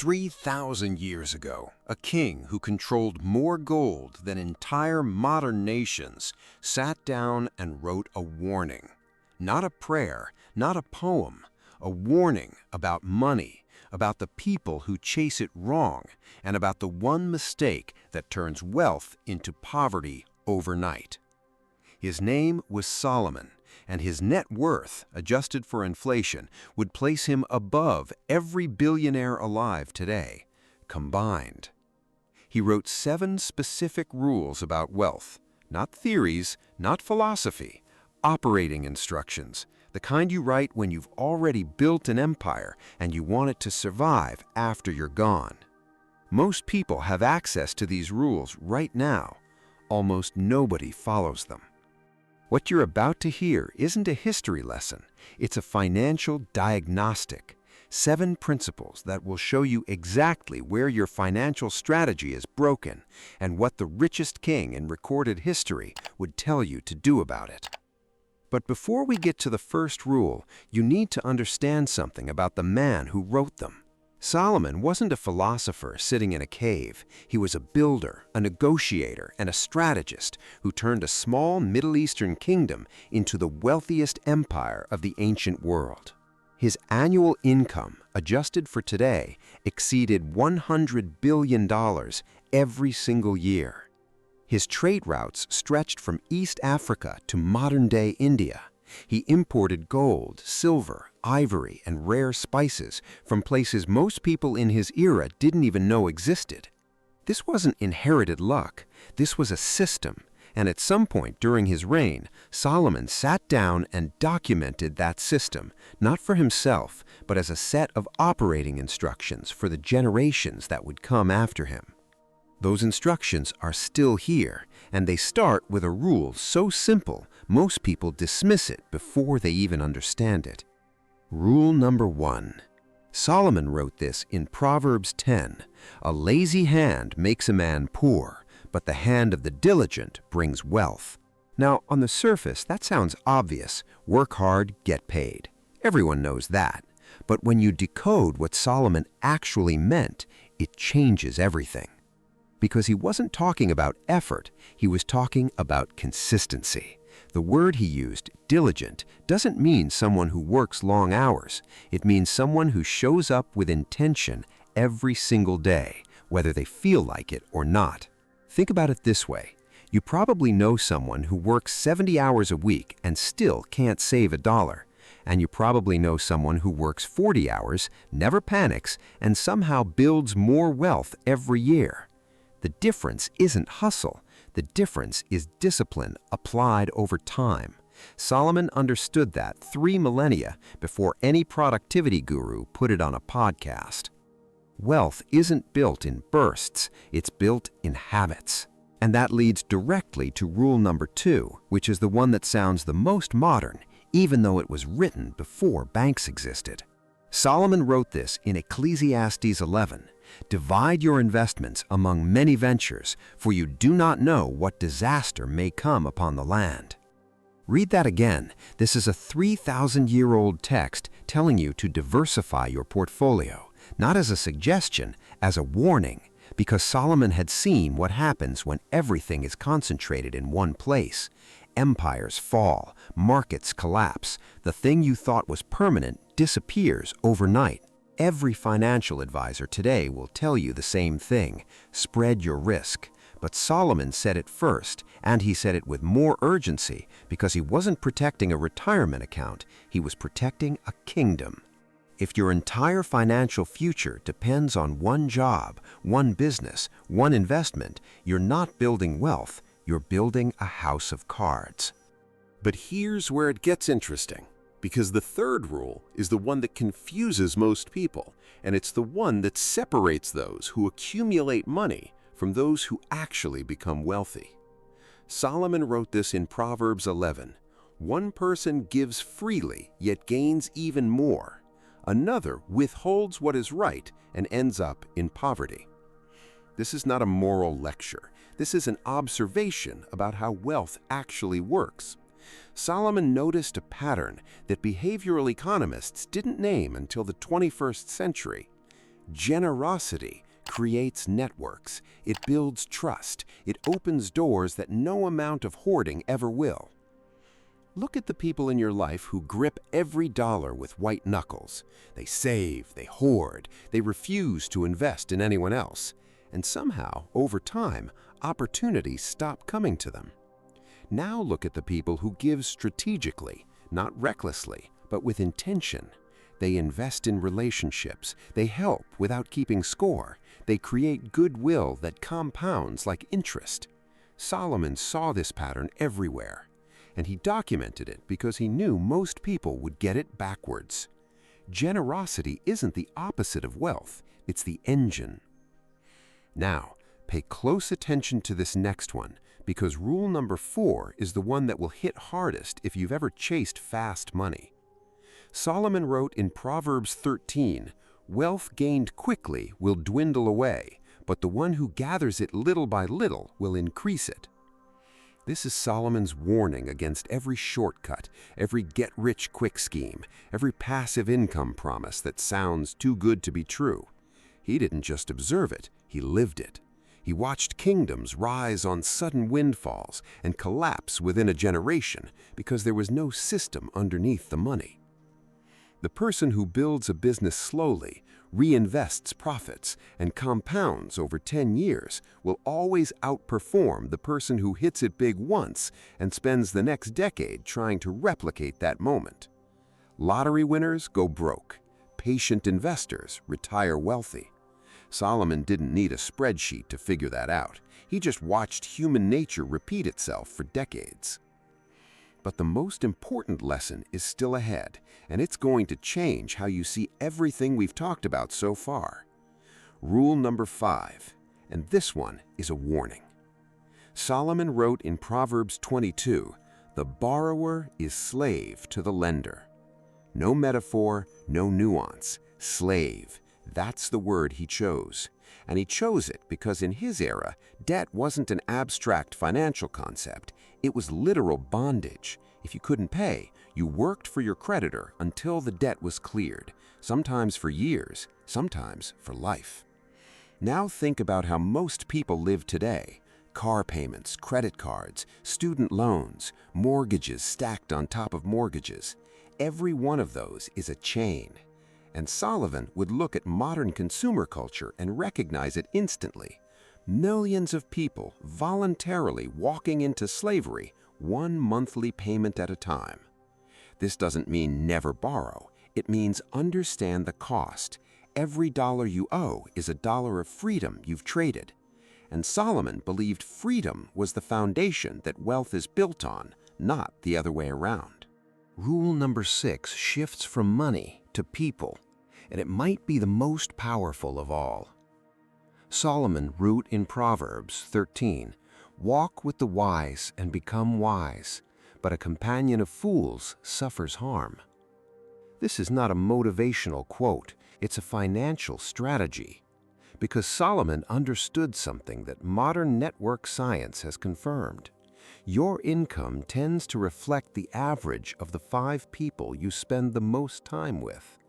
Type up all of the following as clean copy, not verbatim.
3,000 years ago, a king who controlled more gold than entire modern nations sat down and wrote a warning. Not a prayer, not a poem, a warning about money, about the people who chase it wrong, and about the one mistake that turns wealth into poverty overnight. His name was Solomon, and his net worth, adjusted for inflation, would place him above every billionaire alive today, combined. He wrote 7 specific rules about wealth, not theories, not philosophy, operating instructions, the kind you write when you've already built an empire and you want it to survive after you're gone. Most people have access to these rules right now. Almost nobody follows them. What you're about to hear isn't a history lesson, it's a financial diagnostic. 7 principles that will show you exactly where your financial strategy is broken and what the richest king in recorded history would tell you to do about it. But before we get to the first rule, you need to understand something about the man who wrote them. Solomon wasn't a philosopher sitting in a cave. He was a builder, a negotiator, and a strategist who turned a small Middle Eastern kingdom into the wealthiest empire of the ancient world. His annual income, adjusted for today, exceeded $100 billion every single year. His trade routes stretched from East Africa to modern-day India. He imported gold, silver, ivory, and rare spices from places most people in his era didn't even know existed. This wasn't inherited luck. This was a system, and at some point during his reign, Solomon sat down and documented that system, not for himself, but as a set of operating instructions for the generations that would come after him. Those instructions are still here, and they start with a rule so simple most people dismiss it before they even understand it. Rule number 1. Solomon wrote this in Proverbs 10. A lazy hand makes a man poor, but the hand of the diligent brings wealth. Now, on the surface, that sounds obvious. Work hard, get paid. Everyone knows that. But when you decode what Solomon actually meant, it changes everything. Because he wasn't talking about effort, he was talking about consistency. The word he used, diligent, doesn't mean someone who works long hours. It means someone who shows up with intention every single day, whether they feel like it or not. Think about it this way. You probably know someone who works 70 hours a week and still can't save $1. And you probably know someone who works 40 hours, never panics, and somehow builds more wealth every year. The difference isn't hustle. The difference is discipline applied over time. Solomon understood that 3 millennia before any productivity guru put it on a podcast. Wealth isn't built in bursts, it's built in habits. And that leads directly to rule number 2, which is the one that sounds the most modern, even though it was written before banks existed. Solomon wrote this in Ecclesiastes 11. Divide your investments among many ventures, for you do not know what disaster may come upon the land. Read that again. This is a 3,000-year-old text telling you to diversify your portfolio, not as a suggestion, as a warning, because Solomon had seen what happens when everything is concentrated in one place. Empires fall, markets collapse, the thing you thought was permanent disappears overnight. Every financial advisor today will tell you the same thing: spread your risk. But Solomon said it first, and he said it with more urgency because he wasn't protecting a retirement account, he was protecting a kingdom. If your entire financial future depends on one job, one business, one investment, you're not building wealth, you're building a house of cards. But here's where it gets interesting. Because the third rule is the one that confuses most people, and it's the one that separates those who accumulate money from those who actually become wealthy. Solomon wrote this in Proverbs 11. One person gives freely, yet gains even more. Another withholds what is right and ends up in poverty. This is not a moral lecture. This is an observation about how wealth actually works. Solomon noticed a pattern that behavioral economists didn't name until the 21st century. Generosity creates networks. It builds trust. It opens doors that no amount of hoarding ever will. Look at the people in your life who grip every dollar with white knuckles. They save, they hoard, they refuse to invest in anyone else. And somehow, over time, opportunities stop coming to them. Now look at the people who give strategically, not recklessly, but with intention. They invest in relationships. They help without keeping score. They create goodwill that compounds like interest. Solomon saw this pattern everywhere, and he documented it because he knew most people would get it backwards. Generosity isn't the opposite of wealth, it's the engine. Now, pay close attention to this next one, because rule number 4 is the one that will hit hardest if you've ever chased fast money. Solomon wrote in Proverbs 13, "Wealth gained quickly will dwindle away, but the one who gathers it little by little will increase it." This is Solomon's warning against every shortcut, every get-rich-quick scheme, every passive income promise that sounds too good to be true. He didn't just observe it, he lived it. He watched kingdoms rise on sudden windfalls and collapse within a generation because there was no system underneath the money. The person who builds a business slowly, reinvests profits, and compounds over 10 years will always outperform the person who hits it big once and spends the next decade trying to replicate that moment. Lottery winners go broke. Patient investors retire wealthy. Solomon didn't need a spreadsheet to figure that out. He just watched human nature repeat itself for decades. But the most important lesson is still ahead, and it's going to change how you see everything we've talked about so far. Rule number 5, and this one is a warning. Solomon wrote in Proverbs 22, "The borrower is slave to the lender." No metaphor, no nuance. Slave. That's the word he chose. And he chose it because in his era, debt wasn't an abstract financial concept. It was literal bondage. If you couldn't pay, you worked for your creditor until the debt was cleared, sometimes for years, sometimes for life. Now think about how most people live today. Car payments, credit cards, student loans, mortgages stacked on top of mortgages. Every one of those is a chain. And Solomon would look at modern consumer culture and recognize it instantly. Millions of people voluntarily walking into slavery, one monthly payment at a time. This doesn't mean never borrow. It means understand the cost. Every dollar you owe is a dollar of freedom you've traded. And Solomon believed freedom was the foundation that wealth is built on, not the other way around. Rule number 6 shifts from money to people, and it might be the most powerful of all. Solomon wrote in Proverbs 13, "Walk with the wise and become wise, but a companion of fools suffers harm." This is not a motivational quote, it's a financial strategy, because Solomon understood something that modern network science has confirmed. Your income tends to reflect the average of the 5 people you spend the most time with,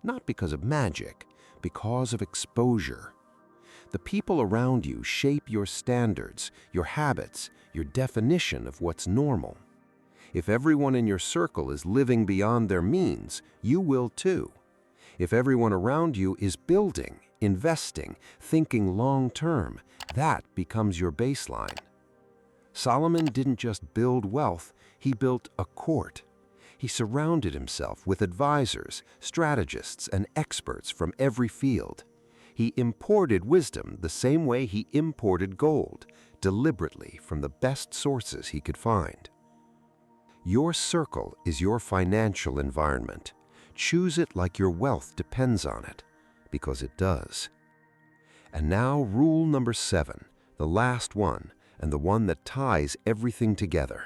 not because of magic, because of exposure. The people around you shape your standards, your habits, your definition of what's normal. If everyone in your circle is living beyond their means, you will too. If everyone around you is building, investing, thinking long-term, that becomes your baseline. Solomon didn't just build wealth, he built a court. He surrounded himself with advisors, strategists, and experts from every field. He imported wisdom the same way he imported gold, deliberately from the best sources he could find. Your circle is your financial environment. Choose it like your wealth depends on it, because it does. And now rule number 7, the last one, and the one that ties everything together.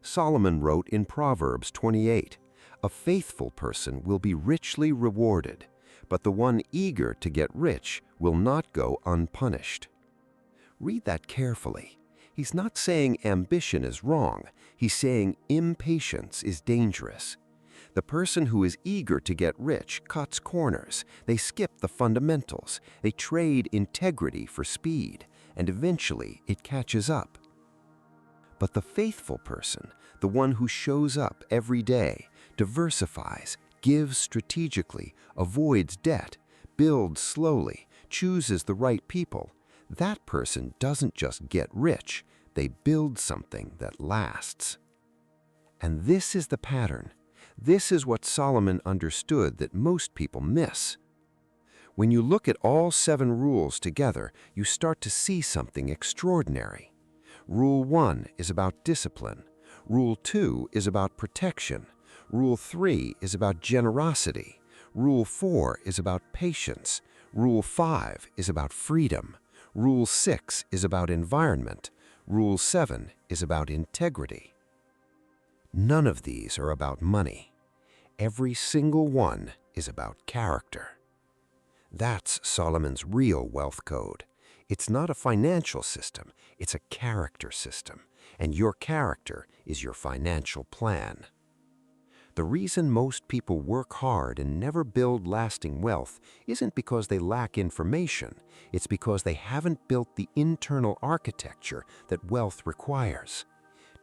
Solomon wrote in Proverbs 28, "A faithful person will be richly rewarded, but the one eager to get rich will not go unpunished." Read that carefully. He's not saying ambition is wrong. He's saying impatience is dangerous. The person who is eager to get rich cuts corners. They skip the fundamentals. They trade integrity for speed, and eventually it catches up. But the faithful person, the one who shows up every day, diversifies, gives strategically, avoids debt, builds slowly, chooses the right people, that person doesn't just get rich, they build something that lasts. And this is the pattern. This is what Solomon understood that most people miss. When you look at all 7 rules together, you start to see something extraordinary. Rule 1 is about discipline. Rule 2 is about protection. Rule 3 is about generosity. Rule 4 is about patience. Rule 5 is about freedom. Rule 6 is about environment. Rule 7 is about integrity. None of these are about money. Every single one is about character. That's Solomon's real wealth code. It's not a financial system, it's a character system, and your character is your financial plan. The reason most people work hard and never build lasting wealth isn't because they lack information, it's because they haven't built the internal architecture that wealth requires.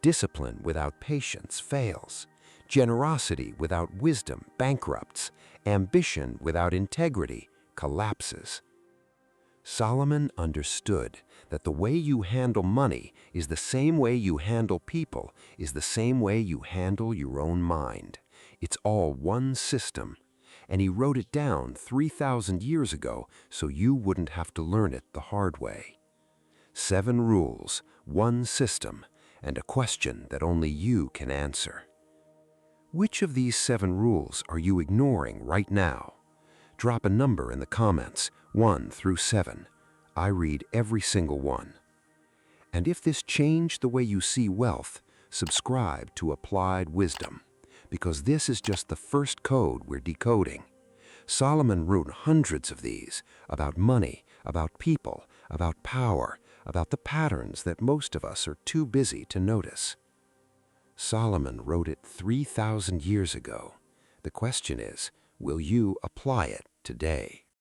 Discipline without patience fails. Generosity without wisdom bankrupts. Ambition without integrity collapses. Solomon understood that the way you handle money is the same way you handle people, is the same way you handle your own mind. It's all one system, and he wrote it down 3,000 years ago so you wouldn't have to learn it the hard way. 7 rules, 1 system, and a question that only you can answer. Which of these 7 rules are you ignoring right now? Drop a number in the comments, 1 through 7. I read every single one. And if this changed the way you see wealth, subscribe to Applied Wisdom, because this is just the first code we're decoding. Solomon wrote hundreds of these about money, about people, about power, about the patterns that most of us are too busy to notice. Solomon wrote it 3,000 years ago. The question is, will you apply it today?